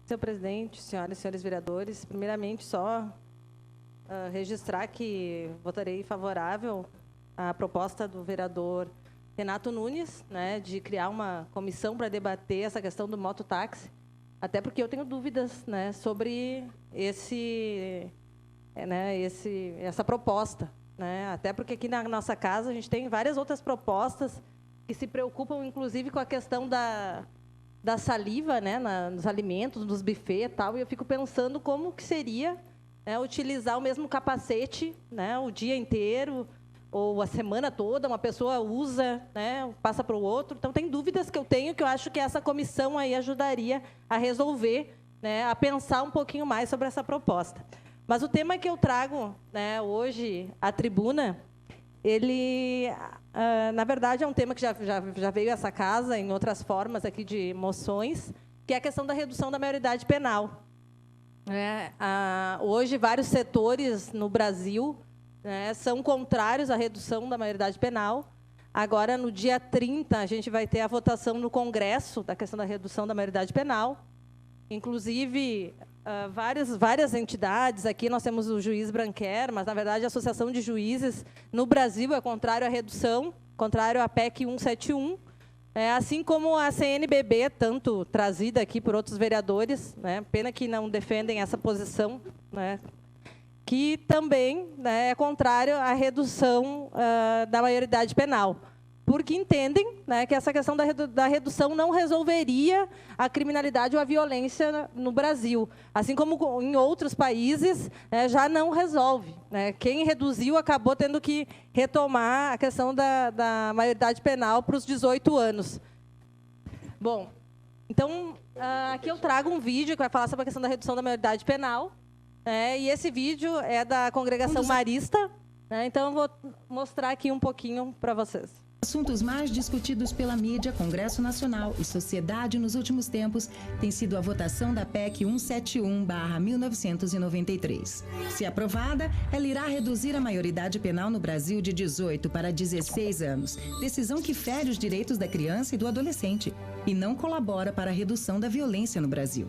Senhor presidente, senhoras e senhores vereadores, primeiramente só registrar que votarei favorável à proposta do vereador Renato Nunes, né, de criar uma comissão para debater essa questão do mototáxi, até porque eu tenho dúvidas, né, sobre essa proposta, né, até porque aqui na nossa casa a gente tem várias outras propostas que se preocupam, inclusive, com a questão da saliva, né, nos alimentos, nos buffets e tal, e eu fico pensando como que seria, né, utilizar o mesmo capacete, né, o dia inteiro ou a semana toda, uma pessoa usa, né, passa para o outro. Então, tem dúvidas que eu tenho, que eu acho que essa comissão aí ajudaria a resolver, né, a pensar um pouquinho mais sobre essa proposta. Mas o tema que eu trago, né, hoje à tribuna, ele, na verdade, é um tema que já veio a essa casa em outras formas aqui de moções, que é a questão da redução da maioridade penal. Hoje, vários setores no Brasil, né, são contrários à redução da maioridade penal. Agora, no dia 30, a gente vai ter a votação no Congresso da questão da redução da maioridade penal. Inclusive, várias entidades, aqui nós temos o juiz Branquer, mas, na verdade, a Associação de Juízes no Brasil é contrário à redução, contrário à PEC 171, assim como a CNBB, tanto trazida aqui por outros vereadores, né, pena que não defendem essa posição, né, que também, né, é contrário à redução da maioridade penal, porque entendem, né, que essa questão da redução não resolveria a criminalidade ou a violência no Brasil, assim como em outros países, né, já não resolve, né? Quem reduziu acabou tendo que retomar a questão da maioridade penal para os 18 anos. Bom, então, aqui eu trago um vídeo que vai falar sobre a questão da redução da maioridade penal, e esse vídeo é da Congregação Marista, né, então eu vou mostrar aqui um pouquinho para vocês. Assuntos mais discutidos pela mídia, Congresso Nacional e sociedade nos últimos tempos tem sido a votação da PEC 171/1993. Se aprovada, ela irá reduzir a maioridade penal no Brasil de 18 para 16 anos, decisão que fere os direitos da criança e do adolescente e não colabora para a redução da violência no Brasil.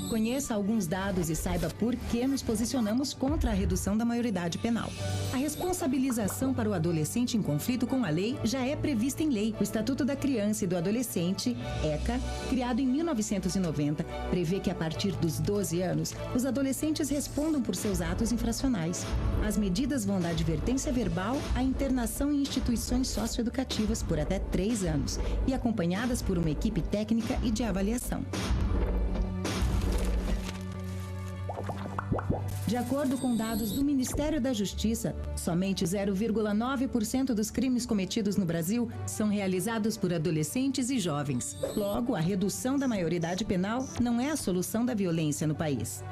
Conheça alguns dados e saiba por que nos posicionamos contra a redução da maioridade penal. A responsabilização para o adolescente em conflito com a lei já é prevista em lei. O Estatuto da Criança e do Adolescente, ECA, criado em 1990, prevê que a partir dos 12 anos, os adolescentes respondam por seus atos infracionais. As medidas vão da advertência verbal à internação em instituições socioeducativas por até 3 anos e acompanhadas por uma equipe técnica e de avaliação. De acordo com dados do Ministério da Justiça, somente 0,9% dos crimes cometidos no Brasil são realizados por adolescentes e jovens. Logo, a redução da maioridade penal não é a solução da violência no país.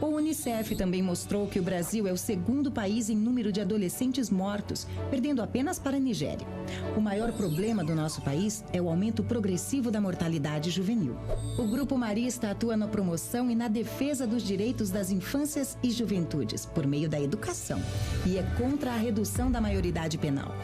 O Unicef também mostrou que o Brasil é o segundo país em número de adolescentes mortos, perdendo apenas para a Nigéria. O maior problema do nosso país é o aumento progressivo da mortalidade juvenil. O Grupo Marista atua na promoção e na defesa dos direitos das infâncias e juventudes, por meio da educação, e é contra a redução da maioridade penal.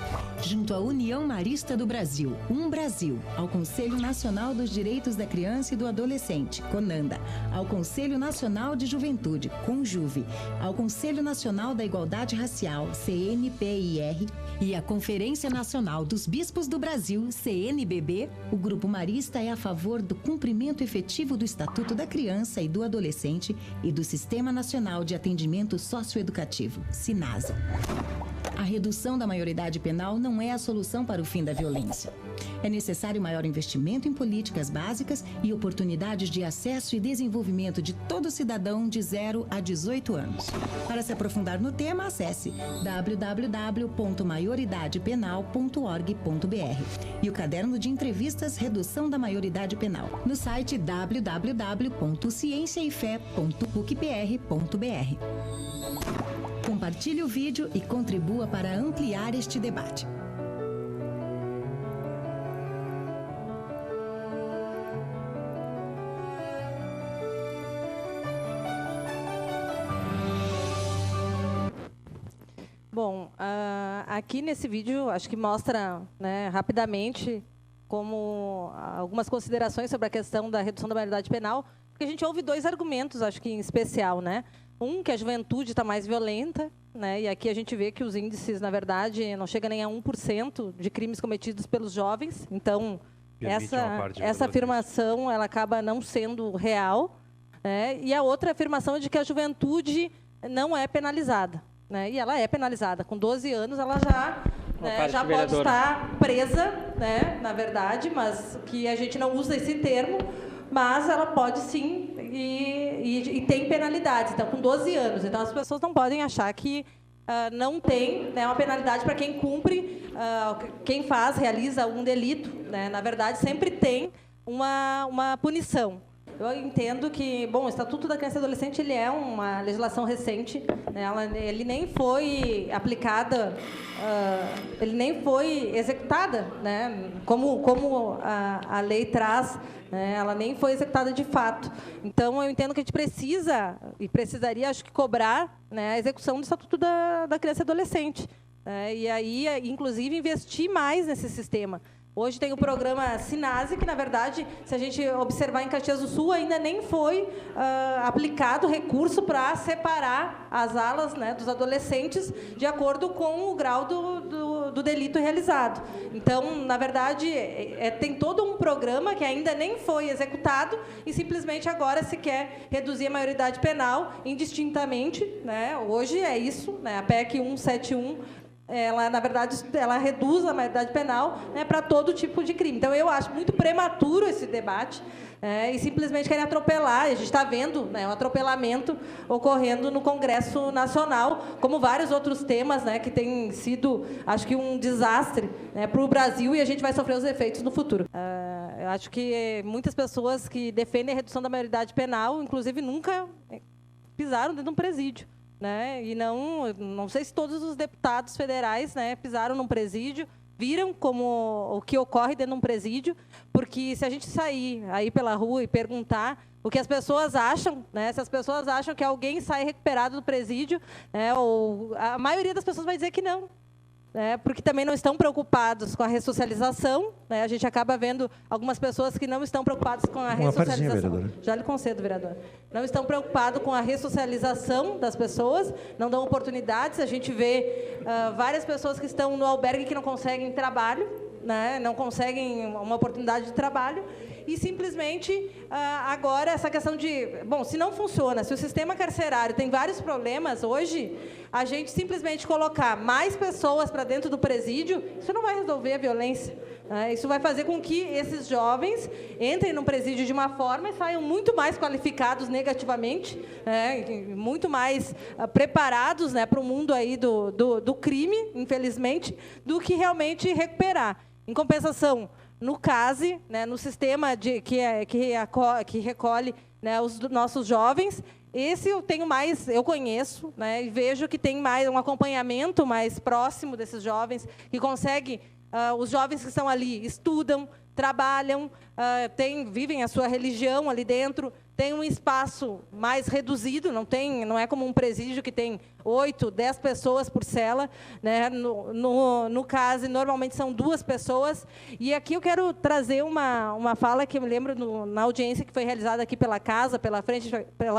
Junto à União Marista do Brasil, Brasil, ao Conselho Nacional dos Direitos da Criança e do Adolescente, CONANDA, ao Conselho Nacional de Juventude, CONJUVE, ao Conselho Nacional da Igualdade Racial, CNPIR, e à Conferência Nacional dos Bispos do Brasil, CNBB, o Grupo Marista é a favor do cumprimento efetivo do Estatuto da Criança e do Adolescente e do Sistema Nacional de Atendimento Socioeducativo, SINASA. A redução da maioridade penal não é a solução para o fim da violência. É necessário maior investimento em políticas básicas e oportunidades de acesso e desenvolvimento de todo cidadão de 0 a 18 anos. Para se aprofundar no tema, acesse www.maioridadepenal.org.br e o caderno de entrevistas Redução da Maioridade Penal no site www.cienciaefé.pucpr.br. Compartilhe o vídeo e contribua para ampliar este debate. Bom, aqui nesse vídeo, acho que mostra, né, rapidamente como algumas considerações sobre a questão da redução da maioridade penal, Porque a gente ouve dois argumentos, acho que em especial, né? Um, que a juventude está mais violenta, né? E aqui a gente vê que os índices, na verdade, não chega nem a 1% de crimes cometidos pelos jovens. Então, essa afirmação ela acaba não sendo real. Né? E a outra afirmação é de que a juventude não é penalizada. Né? E ela é penalizada. Com 12 anos, ela já pode estar presa, né? Na verdade, mas que a gente não usa esse termo, mas ela pode sim e tem penalidades. Então, com 12 anos. Então, as pessoas não podem achar que não tem, né, uma penalidade para quem cumpre, quem realiza um delito. Né? Na verdade, sempre tem uma punição. Eu entendo que, bom, o Estatuto da Criança e Adolescente ele é uma legislação recente, né? Ele nem foi aplicada, ele nem foi executada, né? Como a lei traz, né? Ela nem foi executada de fato. Então, eu entendo que a gente precisa, e precisaria, acho que, cobrar, né, a execução do Estatuto da Criança e Adolescente. Né? E aí, inclusive, investir mais nesse sistema. Hoje tem o programa Sinase, que, na verdade, se a gente observar em Caxias do Sul, ainda nem foi aplicado recurso para separar as alas, né, dos adolescentes de acordo com o grau do delito realizado. Então, na verdade, tem todo um programa que ainda nem foi executado e simplesmente agora se quer reduzir a maioridade penal indistintamente. Né? Hoje é isso, né? A PEC 171, ela, na verdade, ela reduz a maioridade penal, né, para todo tipo de crime. Então, eu acho muito prematuro esse debate e simplesmente querem atropelar. A gente está vendo, né, um atropelamento ocorrendo no Congresso Nacional, como vários outros temas, né, que têm sido, acho que, um desastre, né, para o Brasil, e a gente vai sofrer os efeitos no futuro. Eu acho que muitas pessoas que defendem a redução da maioridade penal, inclusive, nunca pisaram dentro de um presídio. Né? E não sei se todos os deputados federais, né, pisaram num presídio, viram como o que ocorre dentro de um presídio, porque se a gente sair aí pela rua e perguntar o que as pessoas acham, né, se as pessoas acham que alguém sai recuperado do presídio, né, ou a maioria das pessoas vai dizer que não. Né, porque também não estão preocupados com a ressocialização. Né, a gente acaba vendo algumas pessoas que não estão preocupadas com a ressocialização. Já lhe concedo, vereador. Não estão preocupados com a ressocialização das pessoas, não dão oportunidades. A gente vê várias pessoas que estão no albergue que não conseguem trabalho, né, não conseguem uma oportunidade de trabalho, e simplesmente agora essa questão de, bom, se não funciona, se o sistema carcerário tem vários problemas hoje, a gente simplesmente colocar mais pessoas para dentro do presídio, isso não vai resolver a violência. Né? Isso vai fazer com que esses jovens entrem no presídio de uma forma e saiam muito mais qualificados negativamente, né? Muito mais preparados, né, para o mundo aí do crime, infelizmente, do que realmente recuperar. Em compensação, no CASE, né, no sistema que recolhe, né, os nossos jovens, esse eu conheço, né, e vejo que tem mais um acompanhamento mais próximo desses jovens, que consegue, os jovens que estão ali estudam, trabalham, vivem a sua religião ali dentro, tem um espaço mais reduzido, não é como um presídio que tem 8, 10 pessoas por cela. Né? No CASE, normalmente são 2 pessoas. E aqui eu quero trazer uma fala que eu me lembro na audiência que foi realizada aqui pela Casa, pela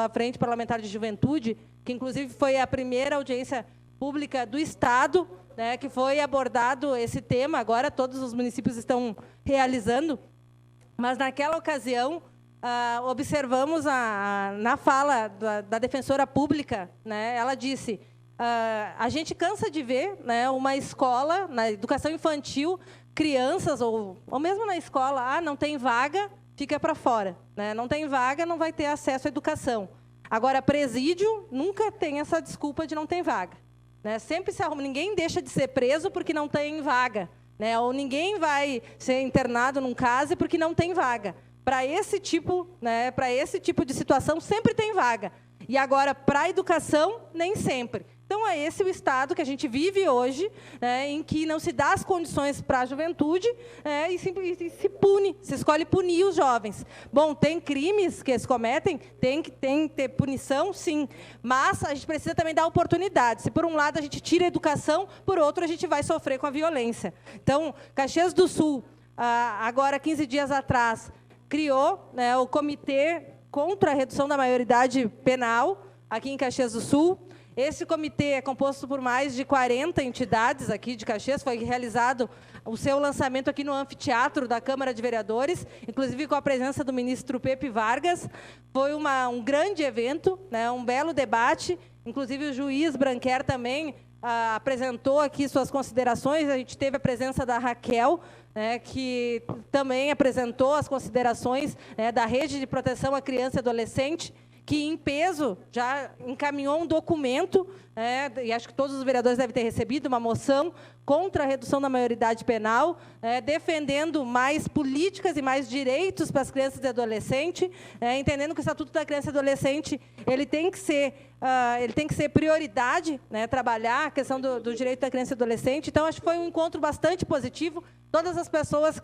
Frente Parlamentar de Juventude, que, inclusive, foi a primeira audiência pública do Estado, né, que foi abordado esse tema. Agora todos os municípios estão realizando. Mas, naquela ocasião, observamos na fala da defensora pública, né, ela disse, a gente cansa de ver, né, uma escola, na educação infantil, crianças, ou mesmo na escola, não tem vaga, fica para fora. Né, não tem vaga, não vai ter acesso à educação. Agora, presídio nunca tem essa desculpa de não ter vaga. Né, sempre se arruma, ninguém deixa de ser preso porque não tem vaga. Né, ou ninguém vai ser internado num CASE porque não tem vaga. Para esse tipo, né, de situação, sempre tem vaga. E agora, para a educação, nem sempre. Então, é esse o estado que a gente vive hoje, né, em que não se dá as condições para a juventude, e se pune, se escolhe punir os jovens. Bom, tem crimes que eles cometem, tem que ter punição, sim, mas a gente precisa também dar oportunidade. Se, por um lado, a gente tira a educação, por outro, a gente vai sofrer com a violência. Então, Caxias do Sul, agora, 15 dias atrás, criou, né, o Comitê contra a redução da maioridade penal aqui em Caxias do Sul. Esse comitê é composto por mais de 40 entidades aqui de Caxias. Foi realizado o seu lançamento aqui no anfiteatro da Câmara de Vereadores, inclusive com a presença do ministro Pepe Vargas. Foi um grande evento, né, um belo debate. Inclusive o juiz Branquer também apresentou aqui suas considerações. A gente teve a presença da Raquel, né, que também apresentou as considerações, né, da Rede de Proteção à Criança e Adolescente, que, em peso, já encaminhou um documento, e acho que todos os vereadores devem ter recebido, uma moção contra a redução da maioridade penal, defendendo mais políticas e mais direitos para as crianças e adolescentes, entendendo que o Estatuto da Criança e Adolescente ele tem que ser prioridade, né, trabalhar a questão do direito da criança e adolescente. Então, acho que foi um encontro bastante positivo. Todas as pessoas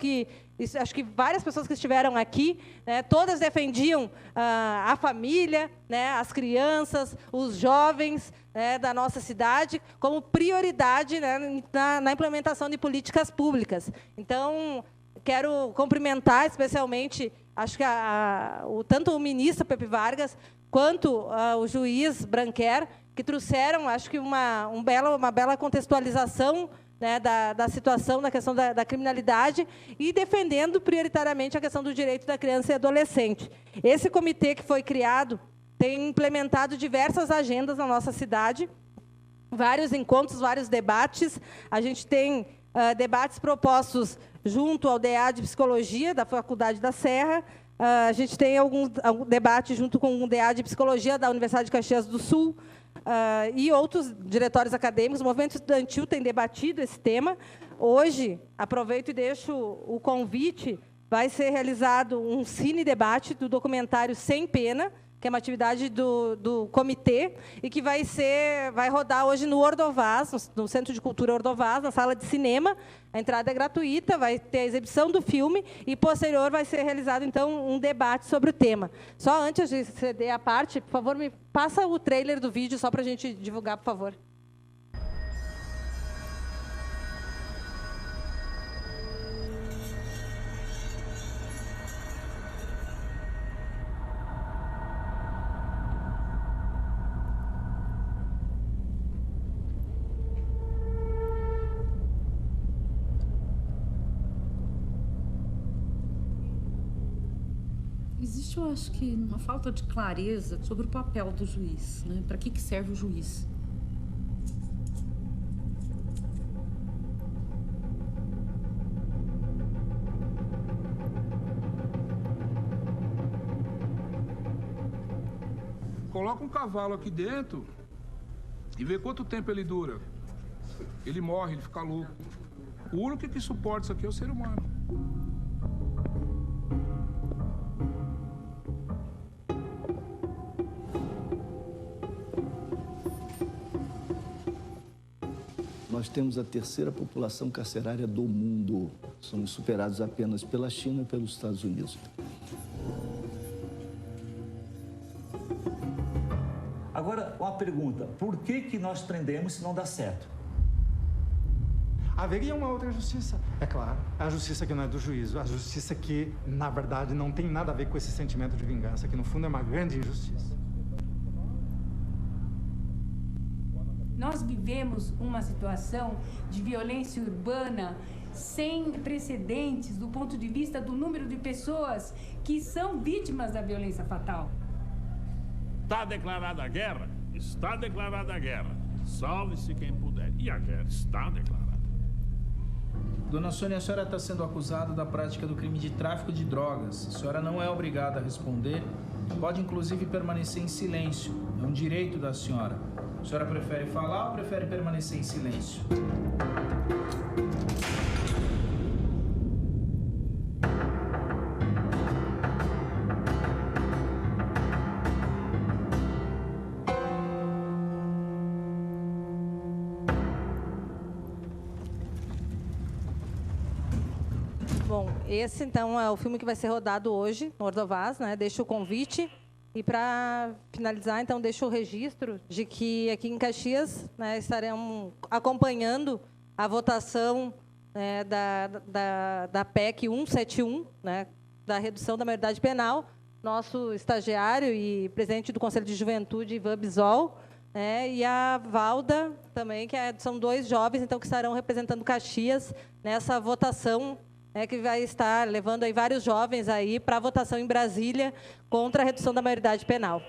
acho que várias pessoas que estiveram aqui, né, todas defendiam a família, né, as crianças, os jovens, né, da nossa cidade, como prioridade, né, na implementação de políticas públicas. Então, quero cumprimentar especialmente, acho que tanto o ministro Pepe Vargas, quanto o juiz Branquer, que trouxeram, acho que uma bela contextualização, né, da situação, da questão da criminalidade, e defendendo prioritariamente a questão do direito da criança e adolescente. Esse comitê que foi criado tem implementado diversas agendas na nossa cidade, vários encontros, vários debates. A gente tem debates propostos junto ao DEA de Psicologia da Faculdade da Serra. A gente tem algum debate junto com o DEA de Psicologia da Universidade de Caxias do Sul, e outros diretórios acadêmicos. O movimento estudantil tem debatido esse tema. Hoje, aproveito e deixo o convite, vai ser realizado um cine-debate do documentário Sem Pena, que é uma atividade do comitê, e que vai rodar hoje no Ordovás, no Centro de Cultura Ordovás, na sala de cinema. A entrada é gratuita, vai ter a exibição do filme, e, posterior, vai ser realizado, então, um debate sobre o tema. Só antes de ceder a parte, por favor, me passa o trailer do vídeo, só para a gente divulgar, por favor. Existe, eu acho que, uma falta de clareza sobre o papel do juiz, né? Para que serve o juiz? Coloca um cavalo aqui dentro e vê quanto tempo ele dura. Ele morre, ele fica louco. O único que suporta isso aqui é o ser humano. Nós temos a terceira população carcerária do mundo. Somos superados apenas pela China e pelos Estados Unidos. Agora, uma pergunta. Por que nós prendemos se não dá certo? Haveria uma outra justiça, é claro. A justiça que não é do juízo. A justiça que, na verdade, não tem nada a ver com esse sentimento de vingança, que, no fundo, é uma grande injustiça. Nós vivemos uma situação de violência urbana sem precedentes do ponto de vista do número de pessoas que são vítimas da violência fatal. Está declarada a guerra? Está declarada a guerra. Salve-se quem puder. E a guerra está declarada. Dona Sônia, a senhora está sendo acusada da prática do crime de tráfico de drogas. A senhora não é obrigada a responder. Pode, inclusive, permanecer em silêncio. É um direito da senhora. A senhora prefere falar ou prefere permanecer em silêncio? Bom, esse, então, é o filme que vai ser rodado hoje, no Ordovás, né? Deixo o convite. E, para finalizar, então, deixo o registro de que aqui em Caxias, né, estaremos acompanhando a votação, da PEC 171, né, da redução da maioridade penal, nosso estagiário e presidente do Conselho de Juventude, Ivan Bisol, né, e a Valda também, são 2 jovens, então, que estarão representando Caxias nessa votação, né, que vai estar levando aí vários jovens aí para a votação em Brasília contra a redução da maioridade penal.